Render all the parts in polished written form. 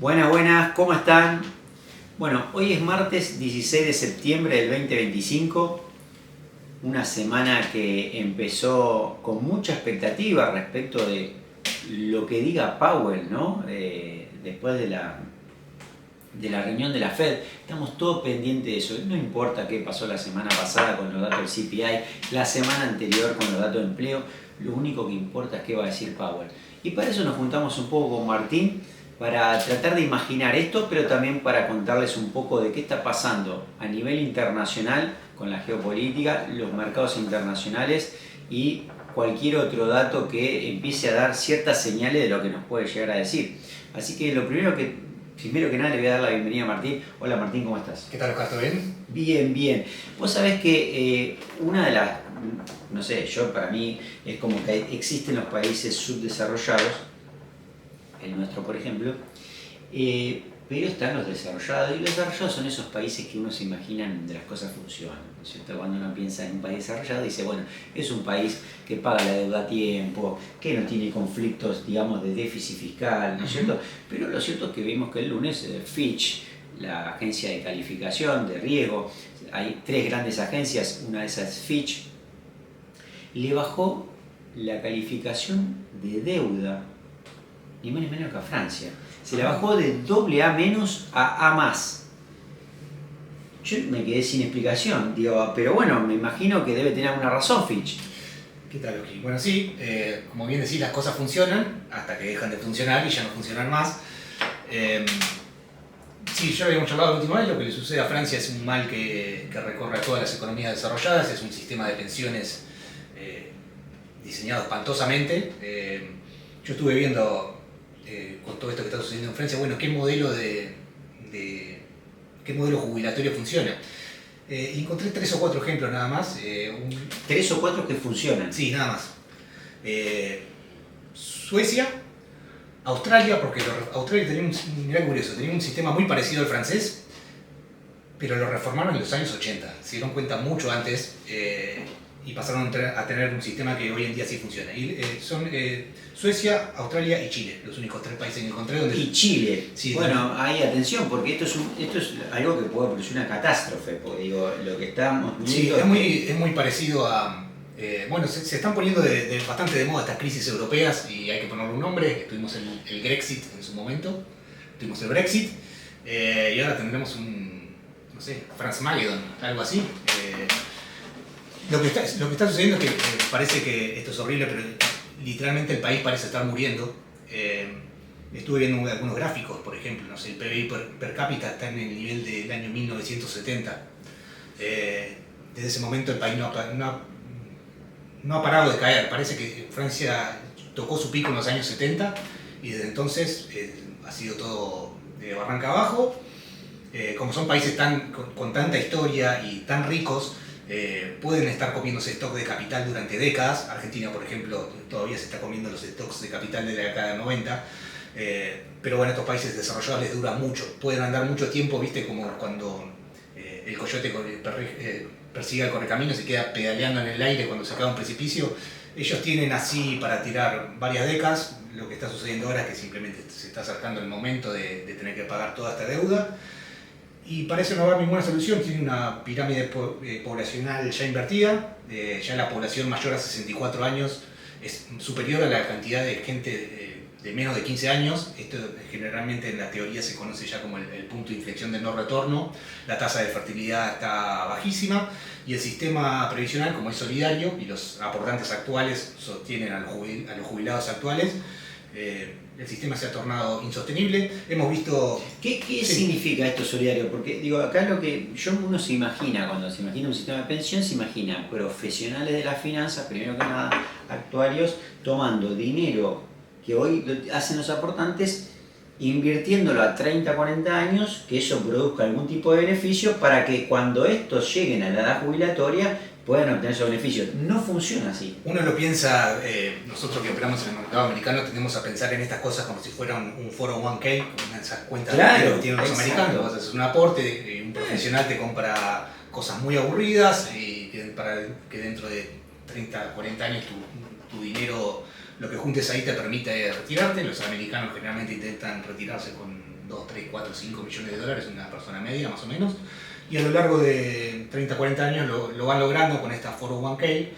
Buenas, buenas, ¿cómo están? Bueno, hoy es martes 16 de septiembre del 2025, una semana que empezó con mucha expectativa respecto de lo que diga Powell, ¿no? Después de la reunión de la Fed, estamos todos pendientes de eso. No importa qué pasó la semana pasada con los datos del CPI, la semana anterior con los datos de empleo, lo único que importa es qué va a decir Powell. Y para eso nos juntamos un poco con Martín, para tratar de imaginar esto, pero también para contarles un poco de qué está pasando a nivel internacional con la geopolítica, los mercados internacionales y cualquier otro dato que empiece a dar ciertas señales de lo que nos puede llegar a decir. Así que primero que nada le voy a dar la bienvenida a Martín. Hola Martín, ¿cómo estás? ¿Qué tal, Oscar? ¿Todo bien? Bien, bien. Vos sabés que una de las, no sé, para mí es como que existen los países subdesarrollados, el nuestro por ejemplo, pero están los desarrollados, y los desarrollados son esos países que uno se imagina donde las cosas funcionan, ¿no es cierto? Cuando uno piensa en un país desarrollado dice, bueno, es un país que paga la deuda a tiempo, que no tiene conflictos, digamos, de déficit fiscal, ¿no es cierto? Pero lo cierto es que vimos que el lunes Fitch, la agencia de calificación de riesgo, hay tres grandes agencias, una de esas es Fitch, le bajó la calificación de deuda, ni más ni menos que a Francia. Se la bajó de AA- a A+. Yo me quedé sin explicación, digo, pero bueno, me imagino que debe tener alguna razón Fitch. ¿Qué tal, Oki? Bueno, sí, como bien decís, las cosas funcionan hasta que dejan de funcionar y ya no funcionan más. Sí, ya habíamos charlado la última vez, lo que le sucede a Francia es un mal que recorre a todas las economías desarrolladas, es un sistema de pensiones diseñado espantosamente. Yo estuve viendo con todo esto que está sucediendo en Francia, bueno, qué modelo jubilatorio funciona. Encontré 3 o 4 ejemplos nada más. 3 o 4 que funcionan. Sí, nada más. Suecia, Australia, porque Australia tenía mirá curioso, tenía un sistema muy parecido al francés, pero lo reformaron en los años 80. Se dieron cuenta mucho antes y pasaron a tener un sistema que hoy en día sí funciona. Y son Suecia, Australia y Chile, los únicos 3 países que encontré donde... Y Chile. Sí, bueno, hay atención, porque esto es algo que puede producir una catástrofe, porque digo, lo que estamos viendo... Sí, es muy parecido a... bueno, se están poniendo bastante de moda estas crisis europeas y hay que ponerle un nombre. Tuvimos el Grexit en su momento, tuvimos el Brexit y ahora tendremos no sé, Franzmageddon, algo así. Lo que está sucediendo es que parece que esto es horrible, pero literalmente el país parece estar muriendo. Estuve viendo algunos gráficos, por ejemplo, no sé, el PBI per cápita está en el nivel del año 1970. Desde ese momento el país no ha parado de caer. Parece que Francia tocó su pico en los años 70 y desde entonces ha sido todo de barranca abajo. Como son países con tanta historia y tan ricos, pueden estar comiéndose stock de capital durante décadas. Argentina, por ejemplo, todavía se está comiendo los stocks de capital de la década del 90. Pero bueno, estos países desarrollados les dura mucho. Pueden andar mucho tiempo, viste, como cuando el coyote persigue al correcaminos y se queda pedaleando en el aire cuando se acaba un precipicio. Ellos tienen así para tirar varias décadas. Lo que está sucediendo ahora es que simplemente se está acercando el momento de tener que pagar toda esta deuda. Y parece no haber ninguna solución. Tiene una pirámide poblacional ya invertida. Ya la población mayor a 64 años es superior a la cantidad de gente de menos de 15 años. Esto generalmente en la teoría se conoce ya como el punto de inflexión de no retorno. La tasa de fertilidad está bajísima y el sistema previsional, como es solidario y los aportantes actuales sostienen a los jubilados actuales, el sistema se ha tornado insostenible. Hemos visto... ¿Qué significa esto solidario? Porque digo, acá lo que uno se imagina, cuando se imagina un sistema de pensión, se imagina profesionales de las finanzas, primero que nada actuarios, tomando dinero que hoy hacen los aportantes, invirtiéndolo a 30, 40 años, que eso produzca algún tipo de beneficio para que cuando estos lleguen a la edad jubilatoria puedan obtener esos beneficios. No funciona así. Uno lo piensa, nosotros que operamos en el mercado americano tendemos a pensar en estas cosas como si fuera un 401k, como esas cuentas claro, que tienen los americanos. Vos haces un aporte y un profesional te compra cosas muy aburridas y para que dentro de 30, 40 años tu dinero, lo que juntes ahí te permite retirarte. Los americanos generalmente intentan retirarse con 2, 3, 4, 5 millones de dólares, una persona media más o menos, y a lo largo de 30, 40 años lo van logrando con estas 401k,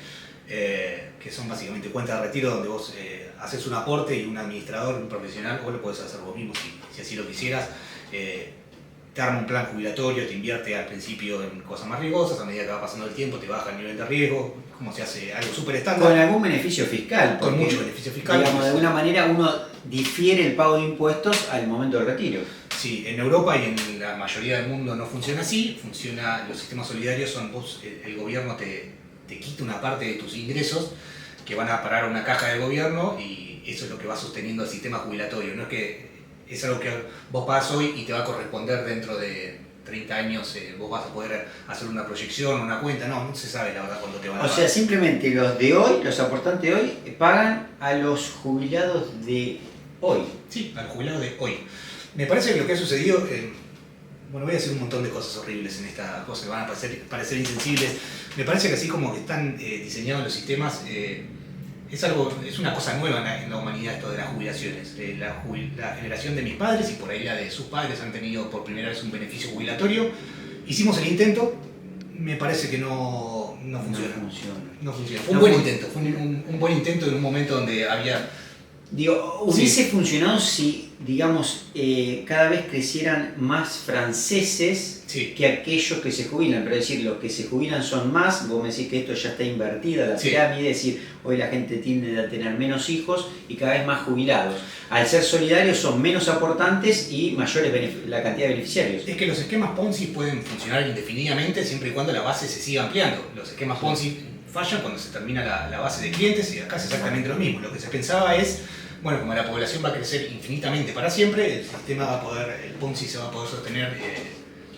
que son básicamente cuentas de retiro donde vos haces un aporte y un administrador, un profesional, vos lo podés hacer vos mismo si así lo quisieras. Te arma un plan jubilatorio, te invierte al principio en cosas más riesgosas, a medida que va pasando el tiempo te baja el nivel de riesgo, como se hace algo súper estándar. Con algún beneficio fiscal. Con mucho beneficio fiscal. Digamos, de alguna manera uno difiere el pago de impuestos al momento del retiro. Sí, en Europa y en la mayoría del mundo no funciona así, los sistemas solidarios son vos, el gobierno te quita una parte de tus ingresos que van a parar a una caja del gobierno y eso es lo que va sosteniendo el sistema jubilatorio, no es que es algo que vos pagás hoy y te va a corresponder dentro de 30 años, vos vas a poder hacer una proyección, una cuenta, no se sabe la verdad cuándo te van a pagar. O sea, simplemente los de hoy, los aportantes de hoy, pagan a los jubilados de hoy. Sí, a los jubilados de hoy. Me parece que lo que ha sucedido, bueno, voy a decir un montón de cosas horribles en esta cosa que van a parecer insensibles. Me parece que así como que están diseñados los sistemas, es una cosa nueva en la humanidad esto de las jubilaciones. La generación de mis padres y por ahí la de sus padres han tenido por primera vez un beneficio jubilatorio. Hicimos el intento, me parece que no funciona. No funciona. Fue un buen intento, fue un buen intento en un momento donde había... Digo, hubiese funcionado si, digamos, cada vez crecieran más franceses que aquellos que se jubilan. Pero es decir, los que se jubilan son más, vos me decís que esto ya está invertida la pirámide, es decir, hoy la gente tiende a tener menos hijos y cada vez más jubilados. Al ser solidarios son menos aportantes y mayores la cantidad de beneficiarios. Es que los esquemas Ponzi pueden funcionar indefinidamente siempre y cuando la base se siga ampliando. Los esquemas Ponzi fallan cuando se termina la base de clientes y acá es exactamente lo mismo. Lo que se pensaba es, bueno, como la población va a crecer infinitamente para siempre, el Ponzi se va a poder sostener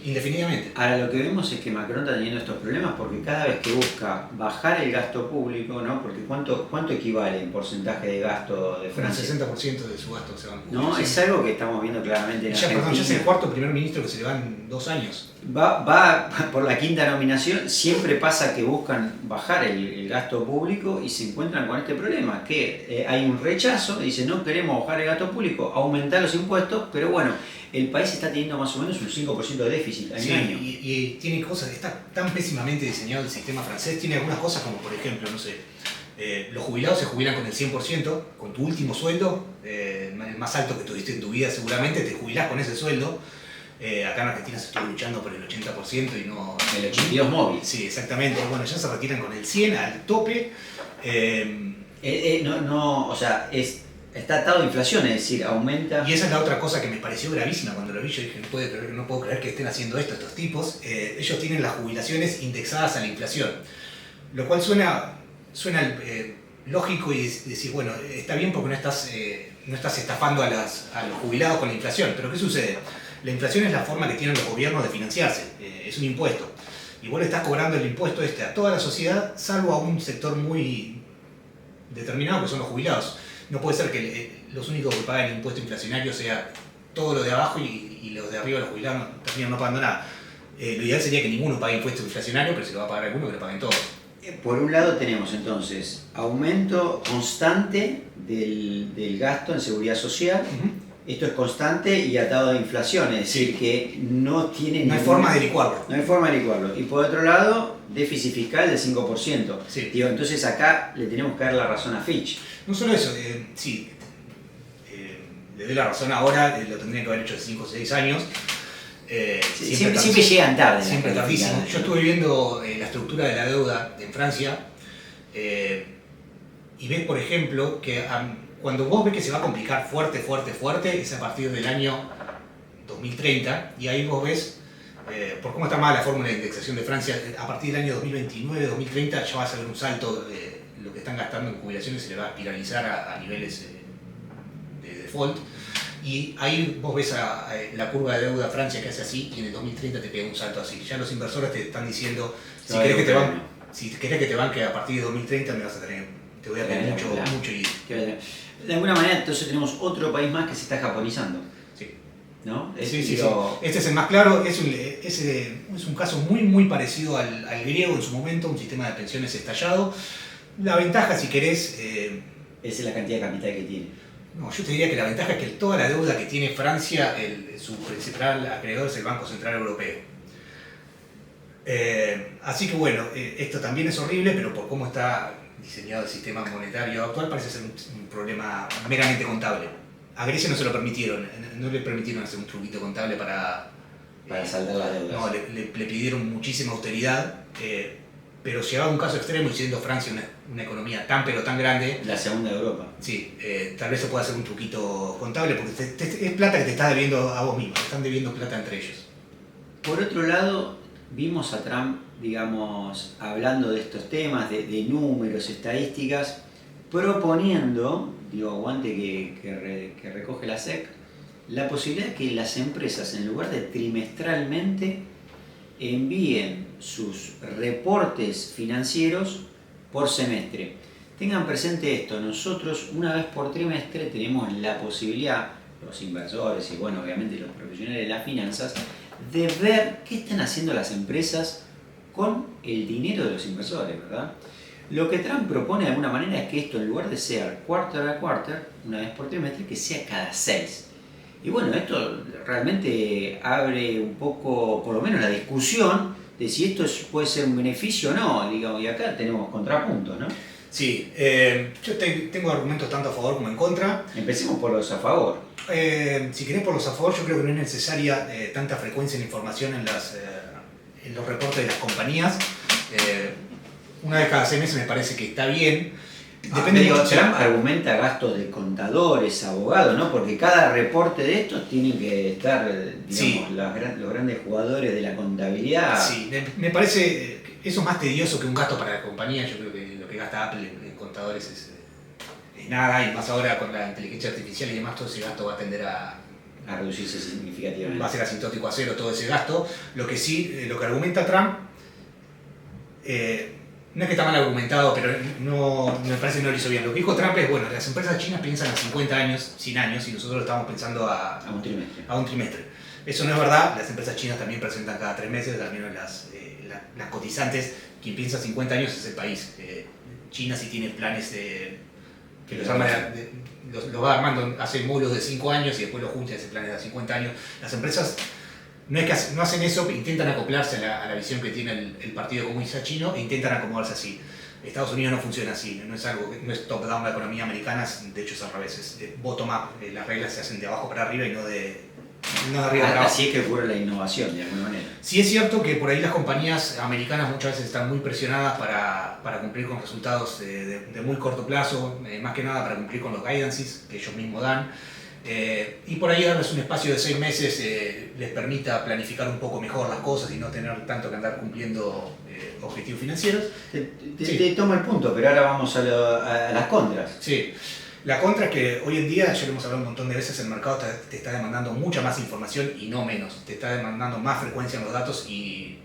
indefinidamente. Ahora lo que vemos es que Macron está teniendo estos problemas porque cada vez que busca bajar el gasto público, ¿no? Porque ¿cuánto equivale en porcentaje de gasto de Francia? Un 60% de su gasto se va a cubrir. No, es algo que estamos viendo claramente en Argentina. Ya es el cuarto primer ministro que se le va en 2 años. Va por la quinta nominación, siempre pasa que buscan bajar el gasto público y se encuentran con este problema, que hay un rechazo, dice no queremos bajar el gasto público, aumentar los impuestos, pero bueno, el país está teniendo más o menos un 5% de déficit al año. Y tiene cosas, está tan pésimamente diseñado el sistema francés, tiene algunas cosas como por ejemplo, no sé, los jubilados se jubilan con el 100%, con tu último sueldo, el más alto que tuviste en tu vida seguramente, te jubilás con ese sueldo. Acá en Argentina se estuvo luchando por el 80% y no... El 82 móvil. Sí, exactamente. Bueno, ya se retiran con el 100 al tope. O sea, está atado a inflación, es decir, aumenta... Y esa es la otra cosa que me pareció gravísima cuando lo vi. Yo dije, no puedo creer que estén haciendo esto estos tipos. Ellos tienen las jubilaciones indexadas a la inflación. Lo cual suena lógico y decir, bueno, está bien porque no estás estafando a los jubilados con la inflación. Pero ¿qué sucede? La inflación es la forma que tienen los gobiernos de financiarse, es un impuesto. Y vos le estás cobrando el impuesto a toda la sociedad, salvo a un sector muy determinado, que son los jubilados. No puede ser que los únicos que pagan el impuesto inflacionario sea todo lo de abajo y los de arriba, los jubilados, terminan no pagando nada. Lo ideal sería que ninguno pague impuesto inflacionario, pero si lo va a pagar alguno, que lo paguen todos. Por un lado tenemos entonces aumento constante del gasto en seguridad social. Esto es constante y atado a inflación, es decir, que no tiene... No hay forma de licuarlo. No hay forma de licuarlo. Y por otro lado, déficit fiscal del 5%. Sí. Digo, entonces acá le tenemos que dar la razón a Fitch. No solo eso, le doy la razón ahora, lo tendría que haber hecho hace 5 o 6 años. Siempre llegan tarde. Siempre tardísimo. Yo estuve viendo la estructura de la deuda en Francia y ves, por ejemplo, que cuando vos ves que se va a complicar fuerte, es a partir del año 2030 y ahí vos ves, por cómo está mala la fórmula de indexación de Francia, a partir del año 2029, 2030 ya va a ser un salto, lo que están gastando en jubilaciones se le va a espiralizar a niveles de default. Y ahí vos ves la curva de deuda Francia que hace así y en el 2030 te pega un salto así. Ya los inversores te están diciendo, si querés que te banque a partir de 2030 te voy a pedir mucho y... De alguna manera entonces tenemos otro país más que se está japonizando. Sí. ¿No? Sí. Este es el más claro, es un caso muy parecido al griego en su momento, un sistema de pensiones estallado. La ventaja, si querés... es la cantidad de capital que tiene. No, yo te diría que la ventaja es que toda la deuda que tiene Francia, su principal acreedor es el Banco Central Europeo. Así que bueno, esto también es horrible, pero por cómo está diseñado el sistema monetario actual parece ser un problema meramente contable. A Grecia no se lo permitieron, no le permitieron hacer un truquito contable para saldar las deudas. No, le pidieron muchísima austeridad, pero llegado a un caso extremo y siendo Francia una economía tan pero tan grande, la segunda de Europa. Sí, tal vez se pueda hacer un truquito contable porque es plata que te estás debiendo a vos mismo, te están debiendo plata entre ellos. Por otro lado, vimos a Trump, digamos, hablando de estos temas, de números, estadísticas, proponiendo, digo, aguante que recoge la SEC, la posibilidad de que las empresas, en lugar de trimestralmente, envíen sus reportes financieros por semestre. Tengan presente esto, nosotros una vez por trimestre tenemos la posibilidad, los inversores y bueno, obviamente los profesionales de las finanzas, de ver qué están haciendo las empresas con el dinero de los inversores, ¿verdad? Lo que Trump propone de alguna manera es que esto, en lugar de ser quarter a quarter, una vez por trimestre, que sea cada 6. Y bueno, esto realmente abre un poco, por lo menos la discusión de si esto puede ser un beneficio o no, digamos, y acá tenemos contrapuntos, ¿no? Sí, yo tengo argumentos tanto a favor como en contra. Empecemos por los a favor. Si querés por los a favor, yo creo que no es necesaria tanta frecuencia en información en los reportes de las compañías. Una vez cada 6 meses me parece que está bien. Depende de Trump argumenta gastos de contadores, abogados, ¿no? Porque cada reporte de estos tiene que estar, digamos, sí, los grandes jugadores de la contabilidad. Sí, me parece eso es más tedioso que un gasto para la compañía. Yo creo que lo que gasta Apple en contadores es nada, y más ahora con la inteligencia artificial y demás, todo ese gasto va a tender a reducirse significativamente. Va a ser asintótico a cero todo ese gasto. Lo que sí, lo que argumenta Trump, no es que está mal argumentado, pero no me parece que no lo hizo bien. Lo que dijo Trump es, bueno, las empresas chinas piensan a 50 años, 100 años, y nosotros lo estamos pensando a un trimestre. Eso no es verdad, las empresas chinas también presentan cada 3 meses, al menos las cotizantes. Quien piensa 50 años es el país. China sí tiene planes que los va armando, hace módulos de 5 años y después los junta y hace planes de 50 años. Las empresas no hacen eso, intentan acoplarse a la visión que tiene el Partido Comunista Chino e intentan acomodarse así. Estados Unidos no funciona así, no es top-down la economía americana, de hecho es al revés, es bottom-up, las reglas se hacen de abajo para arriba y no de arriba para abajo. Así es que ocurre la innovación, de alguna manera. Sí es cierto que por ahí las compañías americanas muchas veces están muy presionadas para cumplir con resultados de muy corto plazo, más que nada para cumplir con los guidances que ellos mismos dan. Y por ahí darles un espacio de 6 meses les permita planificar un poco mejor las cosas y no tener tanto que andar cumpliendo objetivos financieros. Te tomo el punto, pero ahora vamos a las contras. Sí, la contra es que hoy en día, ya lo hemos hablado un montón de veces, el mercado te está demandando mucha más información y no menos. Te está demandando más frecuencia en los datos y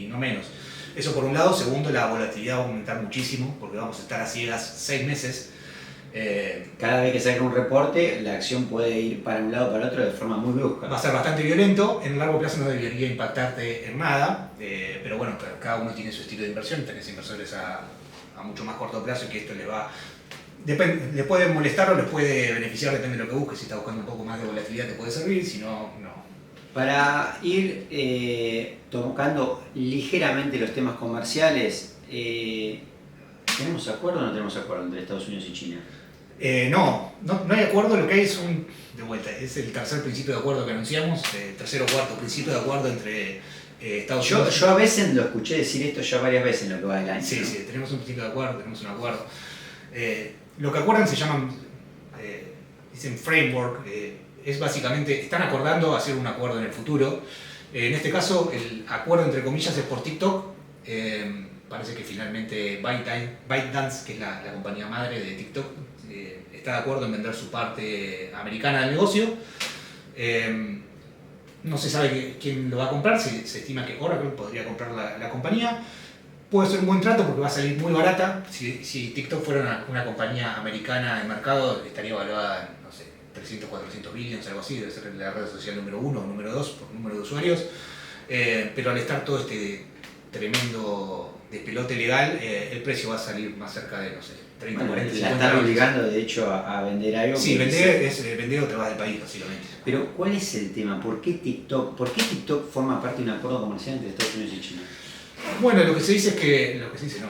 no menos. Eso por un lado. Segundo, la volatilidad va a aumentar muchísimo porque vamos a estar a ciegas 6 meses. Cada vez que saca un reporte, la acción puede ir para un lado o para otro de forma muy brusca. Va a ser bastante violento, en el largo plazo no debería impactarte en nada, pero bueno, cada uno tiene su estilo de inversión. Tenés inversores a mucho más corto plazo y que esto le puede molestar o les puede beneficiar, depende de lo que busques. Si estás buscando un poco más de volatilidad te puede servir, si no, no. Para ir tocando ligeramente los temas comerciales, ¿tenemos acuerdo o no tenemos acuerdo entre Estados Unidos y China? No hay acuerdo. Lo que hay es es el tercer principio de acuerdo que anunciamos, tercer o cuarto principio de acuerdo entre Estados Unidos. Yo a veces lo escuché decir esto ya varias veces en lo que va del año. Sí, ¿no? Sí, tenemos un principio de acuerdo, tenemos un acuerdo. Lo que acuerdan se llaman, dicen framework, es básicamente, están acordando hacer un acuerdo en el futuro. En este caso, el acuerdo entre comillas es por TikTok. Parece que finalmente ByteDance, que es la compañía madre de TikTok, está de acuerdo en vender su parte americana del negocio. No se sabe quién lo va a comprar, se estima que Oracle podría comprar la compañía. Puede ser un buen trato porque va a salir muy barata. Si TikTok fuera una compañía americana en mercado, estaría valuada en, no sé, 300, 400 billions, algo así. Debe ser la red social número 1 o número 2 por número de usuarios. Pero al estar todo este tremendo despelote legal, el precio va a salir más cerca de, no sé, 30, Bueno, 40, la 50 están veces. obligando de hecho a vender algo. Sí, que vender dice- es vender o te vas del país, básicamente. Pero ¿cuál es el tema? ¿Por qué TikTok forma parte de un acuerdo comercial entre Estados Unidos y China? Bueno, lo que se dice es que, lo que se dice no,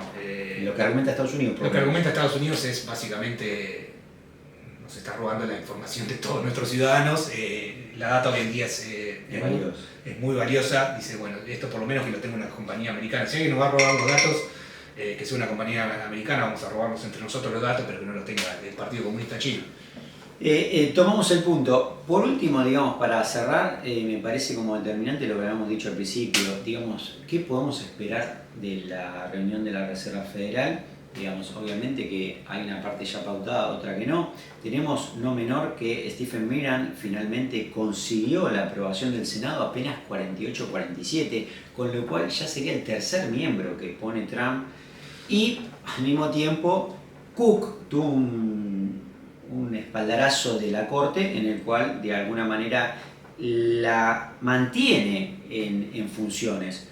Lo que argumenta Estados Unidos. lo que argumenta Estados Unidos es básicamente nos está robando la información de todos nuestros ciudadanos. La data hoy en día es muy valiosa. Dice, bueno, esto por lo menos que lo tenga una compañía americana. Si alguien nos va a robar los datos, que sea una compañía americana, vamos a robarnos entre nosotros los datos, pero que no los tenga el Partido Comunista Chino. Tomamos el punto. Por último, digamos, para cerrar, me parece como determinante lo que habíamos dicho al principio. Digamos, ¿qué podemos esperar de la reunión de la Reserva Federal? Digamos, obviamente que hay una parte ya pautada, otra que no. Tenemos no menor que Stephen Miller finalmente consiguió la aprobación del Senado apenas 48-47, con lo cual ya sería el tercer miembro que pone Trump. Y al mismo tiempo, Cook tuvo un espaldarazo de la Corte en el cual de alguna manera la mantiene en funciones.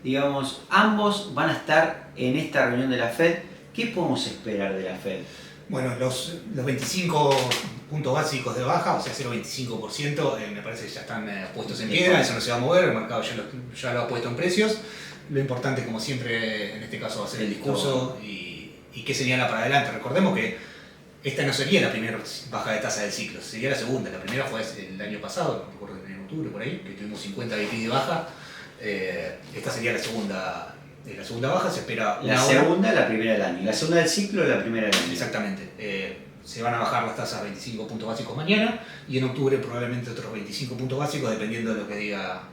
Digamos, ambos van a estar en esta reunión de la Fed. ¿Qué podemos esperar de la Fed? Bueno, los 25 puntos básicos de baja, o sea, 0,25%, me parece que ya están puestos en piedra, eso no se va a mover, el mercado ya lo ha puesto en precios. Lo importante, como siempre, en este caso va a ser el discurso y qué señala para adelante. Recordemos que esta no sería la primera baja de tasa del ciclo, sería la segunda. La primera fue el año pasado, no recuerdo, en octubre por ahí, que tuvimos 50 BP de baja. Esta sería la segunda baja, se espera la segunda, la primera del año. La segunda del ciclo, la primera del año. Exactamente. Se van a bajar las tasas a 25 puntos básicos mañana y en octubre probablemente otros 25 puntos básicos, dependiendo de lo que diga,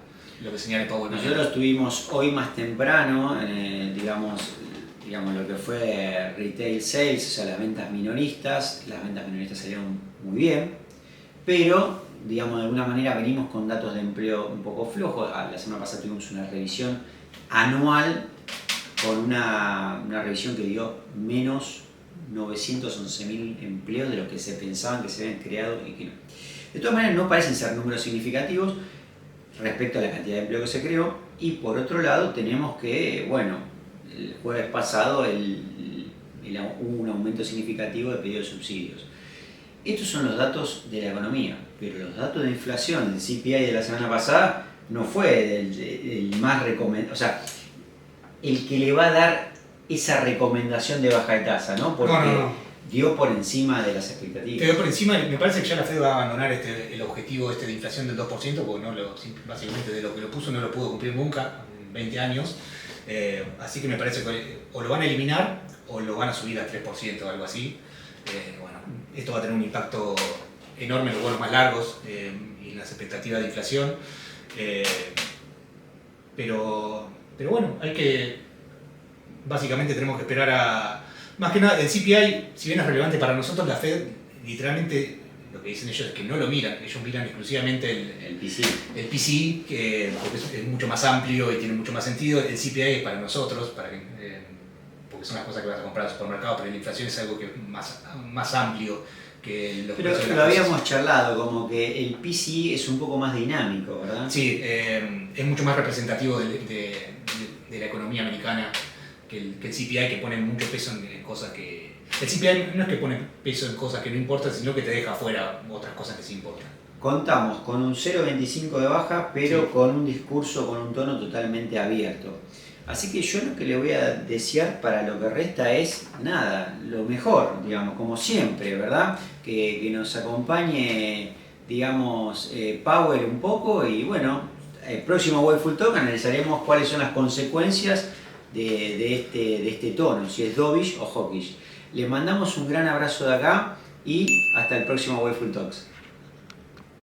lo que señale Powell. Nosotros tuvimos hoy más temprano, digamos lo que fue retail sales, o sea, las ventas minoristas. Las ventas minoristas salieron muy bien, pero digamos de alguna manera venimos con datos de empleo un poco flojos. La semana pasada tuvimos una revisión anual con una revisión que dio menos 911.000 empleos de los que se pensaban que se habían creado y que no. De todas maneras, no parecen ser números significativos respecto a la cantidad de empleo que se creó. Y por otro lado, tenemos que, bueno, el jueves pasado hubo un aumento significativo de pedidos de subsidios. Estos son los datos de la economía, pero los datos de inflación del CPI de la semana pasada no fue el más recomendado, o sea, el que le va a dar esa recomendación de baja de tasa, ¿no? Porque no. dio por encima de las expectativas. Dio por encima, me parece que ya la Fed va a abandonar el objetivo de inflación del 2%, porque básicamente de lo que lo puso no lo pudo cumplir nunca en 20 años. Así que me parece que o lo van a eliminar o lo van a subir a 3% o algo así. Bueno, esto va a tener un impacto enorme en los bonos más largos y en las expectativas de inflación. Pero bueno, básicamente tenemos que esperar a... Más que nada, el CPI, si bien es relevante para nosotros, la Fed literalmente lo que dicen ellos es que no lo miran, ellos miran exclusivamente el PCI. El PCI, porque es mucho más amplio y tiene mucho más sentido. El CPI es para nosotros, porque son las cosas que vas a comprar al supermercado, pero la inflación es algo que es más amplio que los Pero precios de lo las habíamos cosas. charlado, como que el PCI es un poco más dinámico, ¿verdad? Sí, es mucho más representativo de la economía americana que el CPI, que pone mucho peso en cosas que... El CPI no es que pone peso en cosas que no importan, sino que te deja afuera otras cosas que sí importan. Contamos con un 0,25 de baja, pero Sí. con un discurso, con un tono totalmente abierto. Así que yo lo que le voy a desear para lo que resta es, nada, lo mejor, digamos, como siempre, ¿verdad? Que nos acompañe, digamos, Powell un poco y bueno, el próximo Wayful Talk analizaremos cuáles son las consecuencias de este tono, si es dovish o hawkish. Les mandamos un gran abrazo de acá y hasta el próximo Wayful Talks.